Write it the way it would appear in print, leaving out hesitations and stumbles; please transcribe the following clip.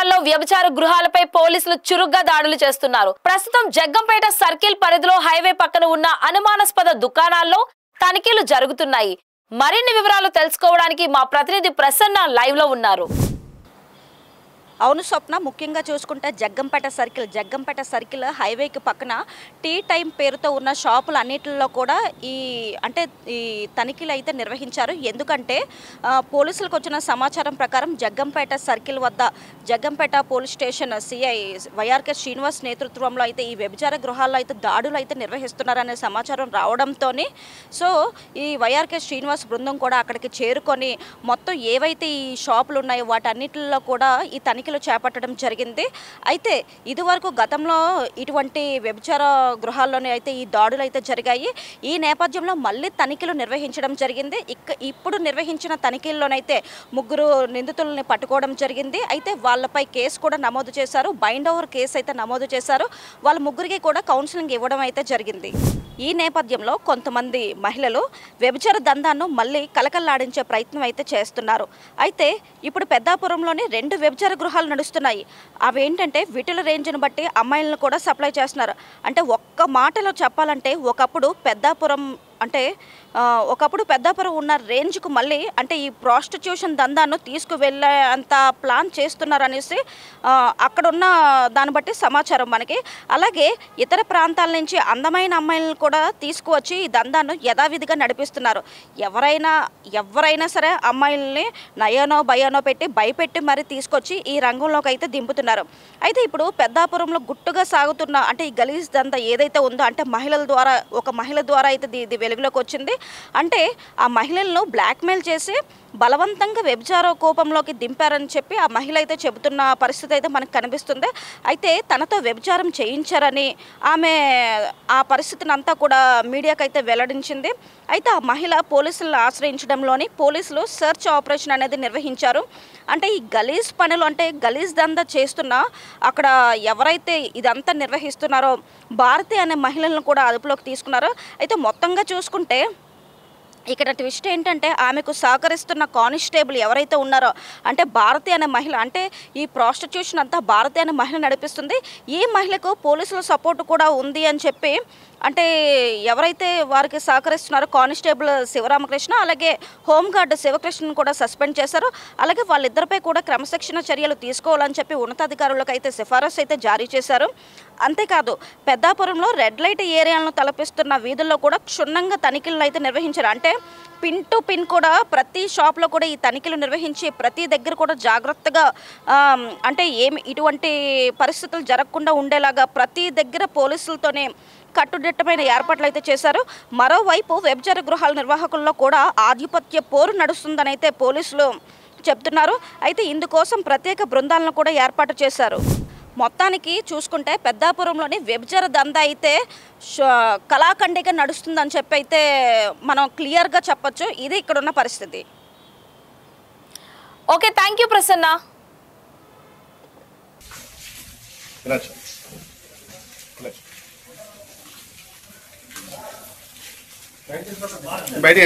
నగరంలో వ్యభిచార గృహాలపై పోలీసులు చురుగ్గా దాడులు చేస్తున్నారు. ప్రస్తుతం జగ్గంపేట సర్కిల్ పరిధిలో హైవే పక్కన ఉన్న అనుమానాస్పద దుకాణాల్లో తనిఖీలు జరుగుతున్నాయి. మరిన్ని వివరాలు తెలుసుకోవడానికి మా ప్రతినిధి ప్రసన్న లైవ్ లో ఉన్నారు. అవును స్వప్న, ముఖ్యంగా చూసుకుంటే జగ్గంపేట సర్కిల్ హైవేకి పక్కన టీ టైం పేరుతో ఉన్న షాపులు అన్నిటిలో కూడా ఈ తనిఖీలు అయితే నిర్వహించారు. ఎందుకంటే పోలీసులకు వచ్చిన సమాచారం ప్రకారం జగ్గంపేట సర్కిల్ వద్ద Jaggampeta police station CI YRK Srinivas నేతృత్వంలో అయితే ఈ వ్యభిచార గృహాల్లో అయితే దాడులు అయితే నిర్వహిస్తున్నారనే సమాచారం రావడంతో సో ఈ వైఆర్కే శ్రీనివాస్ బృందం కూడా అక్కడికి చేరుకొని మొత్తం ఏవైతే ఈ షాపులు ఉన్నాయో వాటన్నిటిలో కూడా ఈ తనిఖీలు చేపట్టడం జరిగింది. అయితే ఇదివరకు గతంలో ఇటువంటి వ్యభిచార గృహాల్లోనే అయితే ఈ దాడులు అయితే జరిగాయి. ఈ నేపథ్యంలో మళ్ళీ తనిఖీలు నిర్వహించడం జరిగింది. ఇప్పుడు నిర్వహించిన తనిఖీల్లోనైతే 3 నిందితులని పట్టుకోవడం జరిగింది. అయితే వాళ్ళపై కేసు కూడా నమోదు చేశారు. బైండ్ ఓవర్ కేసు అయితే నమోదు చేశారు. వాళ్ళ 3కి కూడా కౌన్సిలింగ్ ఇవ్వడం అయితే జరిగింది. ఈ నేపథ్యంలో కొంతమంది మహిళలు వ్యభిచార దందాను మళ్ళీ కలకల్లాడించే ప్రయత్నం అయితే చేస్తున్నారు. అయితే ఇప్పుడు పెద్దాపురంలోని 2 వ్యభిచార గృహాలు నడుస్తున్నాయి. అవేంటంటే విటుల రేంజ్ను బట్టి అమ్మాయిలను కూడా సప్లై చేస్తున్నారు. అంటే ఒక్క మాటలో చెప్పాలంటే ఒకప్పుడు పెద్దాపురం ఉన్న రేంజ్కు మళ్ళీ అంటే ఈ ప్రాస్టిట్యూషన్ దందాను తీసుకువెళ్ళే అంత ప్లాన్ చేస్తున్నారనేసి అక్కడున్న దాన్ని బట్టి సమాచారం మనకి. అలాగే ఇతర ప్రాంతాల నుంచి అందమైన అమ్మాయిలను కూడా తీసుకువచ్చి ఈ దందాను యథావిధిగా నడిపిస్తున్నారు. ఎవరైనా సరే అమ్మాయిల్ని నయనో భయానో పెట్టి భయపెట్టి మరి తీసుకొచ్చి ఈ రంగంలోకి అయితే దింపుతున్నారు. అయితే ఇప్పుడు పెద్దాపురంలో గుట్టుగా సాగుతున్న అంటే ఈ గలీజ్ దందా ఏదైతే ఉందో అంటే ఒక మహిళ ద్వారా అయితే ఇది వెలుగులోకి వచ్చింది. అంటే ఆ మహిళలను బ్లాక్మెయిల్ చేసి బలవంతంగా వ్యభిచార కోపంలోకి దింపారని చెప్పి ఆ మహిళ అయితే చెబుతున్న పరిస్థితి అయితే మనకు కనిపిస్తుంది. అయితే తనతో వ్యభిచారం చేయించారని ఆమె ఆ పరిస్థితిని అంతా కూడా మీడియాకి అయితే వెల్లడించింది. అయితే ఆ మహిళ పోలీసులను ఆశ్రయించడంలోని పోలీసులు సెర్చ్ ఆపరేషన్ అనేది నిర్వహించారు. అంటే ఈ గలీజ్ పనులు అంటే గలీజ్ దందా చేస్తున్నా అక్కడ ఎవరైతే ఇదంతా నిర్వహిస్తున్నారో భారతి అనే మహిళలను కూడా అదుపులోకి తీసుకున్నారు. అయితే మొత్తంగా చూసుకుంటే ఇక్కడ ట్విస్ట్ ఏంటంటే ఆమెకు సహకరిస్తున్న కానిస్టేబుల్ ఎవరైతే ఉన్నారో అంటే భారతి అనే మహిళ అంటే ఈ ప్రాస్టిట్యూషన్ అంతా భారతి అనే మహిళ నడిపిస్తుంది. ఈ మహిళకు పోలీసుల సపోర్ట్ కూడా ఉంది అని చెప్పి అంటే ఎవరైతే వారికి సహకరిస్తున్నారో కానిస్టేబుల్ శివరామకృష్ణ అలాగే హోంగార్డ్ శివకృష్ణను కూడా సస్పెండ్ చేశారు. అలాగే వాళ్ళిద్దరిపై కూడా క్రమశిక్షణ చర్యలు తీసుకోవాలని చెప్పి ఉన్నతాధికారులకు అయితే సిఫారసు అయితే జారీ చేశారు. అంతేకాదు పెద్దాపురంలో రెడ్ లైట్ ఏరియాలను తలపిస్తున్న వీధుల్లో కూడా క్షుణ్ణంగా తనిఖీలను అయితే నిర్వహించారు. అంటే పిన్ టు పిన్ కూడా ప్రతి షాప్లో కూడా ఈ తనిఖీలు నిర్వహించి ప్రతి దగ్గర కూడా జాగ్రత్తగా అంటే ఇటువంటి పరిస్థితులు జరగకుండా ఉండేలాగా ప్రతి దగ్గర పోలీసులతోనే కట్టుదిట్టమైన ఏర్పాట్లు అయితే చేశారు. మరోవైపు వ్యభిచార గృహాల నిర్వాహకుల్లో కూడా ఆధిపత్య పోరు నడుస్తుందని అయితే పోలీసులు చెప్తున్నారు. అయితే ఇందుకోసం ప్రత్యేక బృందాలను కూడా ఏర్పాటు చేశారు. మొత్తానికి చూసుకుంటే పెద్దాపురంలోని వ్యభిచార దందా అయితే కళాఖండిగా నడుస్తుందని చెప్పి అయితే మనం క్లియర్గా చెప్పొచ్చు. ఇది ఇక్కడ ఉన్న పరిస్థితి. Okay, thank you Prasanna. బయట